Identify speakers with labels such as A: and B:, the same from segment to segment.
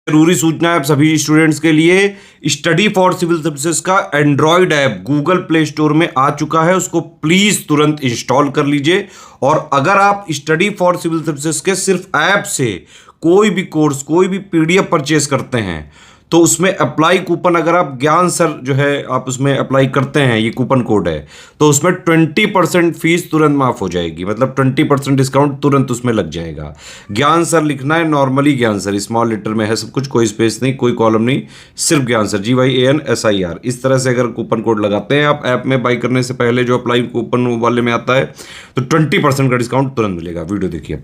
A: जरूरी सूचना है आप सभी स्टूडेंट्स के लिए, स्टडी फॉर सिविल सर्विसेज का Android app Google play store में आ चुका है, उसको प्लीज तुरंत इंस्टॉल कर लीजिए। और अगर आप स्टडी फॉर सिविल सर्विसेज के सिर्फ ऐप से कोई भी कोर्स, कोई भी पीडीएफ परचेस करते हैं तो उसमें अप्लाई कूपन, अगर आप ज्ञान सर जो है आप उसमें अप्लाई करते हैं, ये कूपन कोड है, तो उसमें 20% फीस तुरंत माफ हो जाएगी, मतलब 20% डिस्काउंट तुरंत उसमें लग जाएगा। ज्ञान सर लिखना है, नॉर्मली ज्ञान सर स्मॉल लेटर में है सब कुछ, कोई स्पेस नहीं, कोई कॉलम नहीं, सिर्फ ज्ञान सर GYANSIR। इस तरह से अगर कूपन कोड लगाते हैं आप ऐप में बाई करने से पहले, जो अप्लाई कूपन वाले में आता है, तो 20% का डिस्काउंट तुरंत मिलेगा। वीडियो देखिए।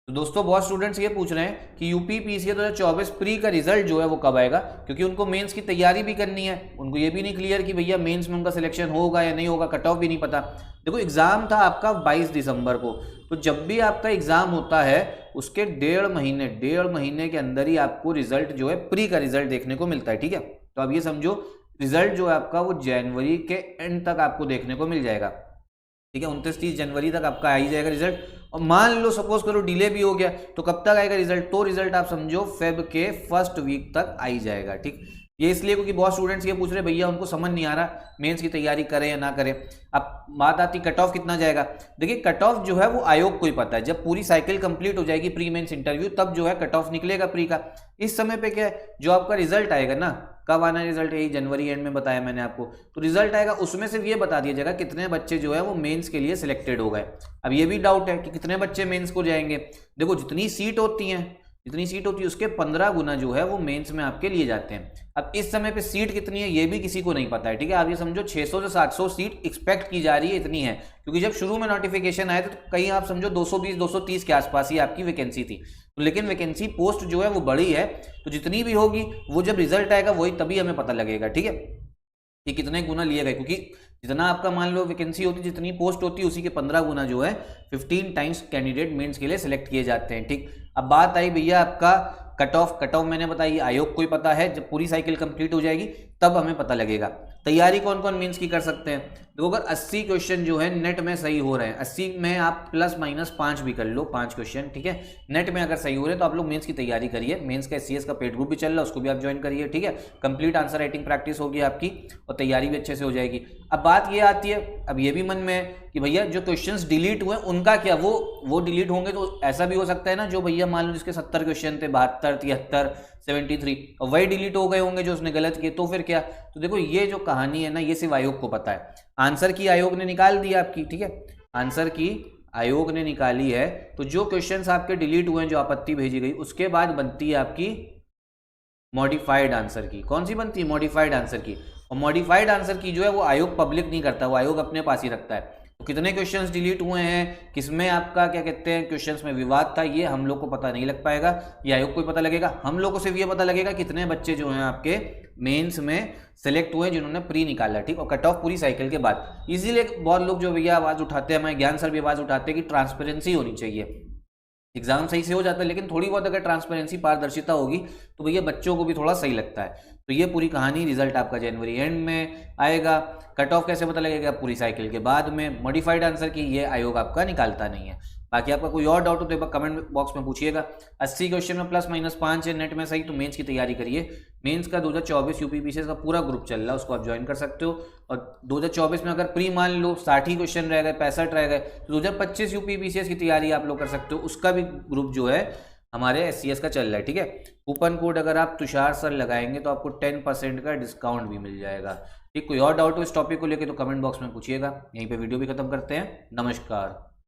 B: तो दोस्तों बहुत स्टूडेंट्स ये पूछ रहे हैं कि यूपी पीसीए 2024 प्री का रिजल्ट जो है वो कब आएगा, क्योंकि उनको मेंस की तैयारी भी करनी है। उनको ये भी नहीं क्लियर कि भैया मेंस में उनका सिलेक्शन होगा या नहीं होगा, कट ऑफ भी नहीं पता। देखो एग्जाम था आपका 22 दिसंबर को, तो जब भी आपका एग्जाम होता है उसके 1.5 महीने के अंदर ही आपको रिजल्ट जो है प्री का रिजल्ट देखने को मिलता है। ठीक है, तो अब ये समझो रिजल्ट जो है आपका वो जनवरी के एंड तक आपको देखने को मिल जाएगा। ठीक है, 29-30 जनवरी तक आपका आ ही जाएगा रिजल्ट। और मान लो सपोज करो डिले भी हो गया तो कब तक आएगा रिजल्ट, तो रिजल्ट आप समझो फेब के फर्स्ट वीक तक आ ही जाएगा। ठीक, ये इसलिए क्योंकि बहुत स्टूडेंट्स ये पूछ रहे भैया उनको समझ नहीं आ रहा मेंस की तैयारी करें या ना करें। अब बात आती कट ऑफ कितना जाएगा। देखिए कट ऑफ जो है वो आयोग को ही पता है, जब पूरी साइकिल कंप्लीट हो जाएगी प्री मेंस इंटरव्यू तब जो है कट ऑफ निकलेगा प्री का। इस समय पे क्या है, जो आपका रिजल्ट आएगा ना, कब आना है रिजल्ट, यही जनवरी एंड में बताया मैंने आपको, तो रिजल्ट आएगा उसमें सिर्फ ये बता दिया जाएगा कितने बच्चे जो है वो मेंस के लिए सिलेक्टेड हो गए। अब ये भी डाउट है कि कितने बच्चे मेंस को जाएंगे। देखो जितनी सीट होती है उसके 15 गुना जो है वो मेंस में आपके लिए जाते हैं। अब इस समय पे सीट कितनी है ये भी किसी को नहीं पता है। ठीक है, आप ये समझो 600 से 700 सीट एक्सपेक्ट की जा रही है, इतनी है, क्योंकि जब शुरू में नोटिफिकेशन आया तो कहीं आप समझो 220-230 के आसपास ही आपकी वैकेंसी थी। तो लेकिन वैकेंसी पोस्ट जो है वो बड़ी है, तो जितनी भी होगी वो जब रिजल्ट आएगा वही तभी हमें पता लगेगा। ठीक है, कि कितने गुना लिए गए, क्योंकि जितना आपका मान लो वैकेंसी होती, जितनी पोस्ट होती है उसी के 15 गुना जो है 15 टाइम्स कैंडिडेट मेंस के लिए सिलेक्ट किए जाते हैं। ठीक, अब बात आई भैया आपका कट ऑफ मैंने बताई आयोग को ही पता है, जब पूरी साइकिल कंप्लीट हो जाएगी तब हमें पता लगेगा। तैयारी कौन कौन मेंस की कर सकते हैं। देखो अगर 80 क्वेश्चन जो है नेट में सही हो रहे हैं, 80 में आप +-5 भी कर लो, 5 क्वेश्चन, ठीक है, नेट में अगर सही हो रहे हैं तो आप लोग मेंस की तैयारी करिए। मेंस का SCS का पेड ग्रुप भी चल रहा है, उसको भी आप ज्वाइन करिए। ठीक है, कंप्लीट आंसर राइटिंग प्रैक्टिस होगी आपकी और तैयारी भी अच्छे से हो जाएगी। अब बात ये आती है, अब ये भी मन में है कि भैया जो क्वेश्चंस डिलीट हुए उनका क्या, वो डिलीट होंगे तो ऐसा भी हो सकता है ना, जो भैया मान लो जिसके 70 क्वेश्चन थे, 72, 73, 73, और वही डिलीट हो गए होंगे जो उसने गलत किए, तो फिर क्या। तो देखो ये जो कहानी है ना, ये सिर्फ आयोग को पता है। आंसर की आयोग ने निकाल दी आपकी, ठीक है, आंसर की आयोग ने निकाली है, तो जो क्वेश्चंस आपके डिलीट हुए हैं, जो आपत्ति भेजी गई, उसके बाद बनती है आपकी मॉडिफाइड आंसर की। कौन सी बनती है, मॉडिफाइड आंसर की। और मॉडिफाइड आंसर की जो है वो आयोग पब्लिक नहीं करता, वो आयोग अपने पास ही रखता है। तो कितने क्वेश्चंस डिलीट हुए हैं, किसमें आपका क्या कहते हैं क्वेश्चंस में विवाद था, ये हम लोग को पता नहीं लग पाएगा, ये आयोग को ही पता लगेगा। हम लोग को सिर्फ ये पता लगेगा कितने बच्चे जो हैं आपके मेंस में सेलेक्ट हुए जिन्होंने प्री निकाला। ठीक, और कट ऑफ पूरी साइकिल के बाद। इसीलिए बहुत लोग जो भैया आवाज़ उठाते हैं, हमारे ज्ञान सर भी आवाज़ उठाते हैं कि ट्रांसपेरेंसी होनी चाहिए। एग्जाम सही से हो जाता है, लेकिन थोड़ी बहुत अगर ट्रांसपेरेंसी, पारदर्शिता होगी तो भैया बच्चों को भी थोड़ा सही लगता है। तो ये पूरी कहानी, रिजल्ट आपका जनवरी एंड में आएगा। कट ऑफ कैसे पता लगेगा, पूरी साइकिल के बाद में। मॉडिफाइड आंसर की ये आयोग आपका निकालता नहीं है। बाकी आपका कोई और डाउट हो तो एक बार कमेंट बॉक्स में पूछिएगा। 80 क्वेश्चन में +-5 है नेट में सही, तो मेंस की तैयारी करिए। मेंस का 2024 यूपी पीसीएस का पूरा ग्रुप चल रहा है, उसको आप ज्वाइन कर सकते हो। और 2024 में अगर प्री मान लो 60 ही क्वेश्चन रह गए, 65 रह गए, तो 2025 यूपी पीसीएस की तैयारी आप लोग कर सकते हो। उसका भी ग्रुप जो है हमारे SCS का चल रहा है। ठीक है, कूपन कोड अगर आप तुषार सर लगाएंगे तो आपको 10% का डिस्काउंट भी मिल जाएगा। ठीक, कोई और डाउट हो इस टॉपिक को लेकर तो कमेंट बॉक्स में पूछिएगा। यहीं पे वीडियो भी खत्म करते हैं। नमस्कार।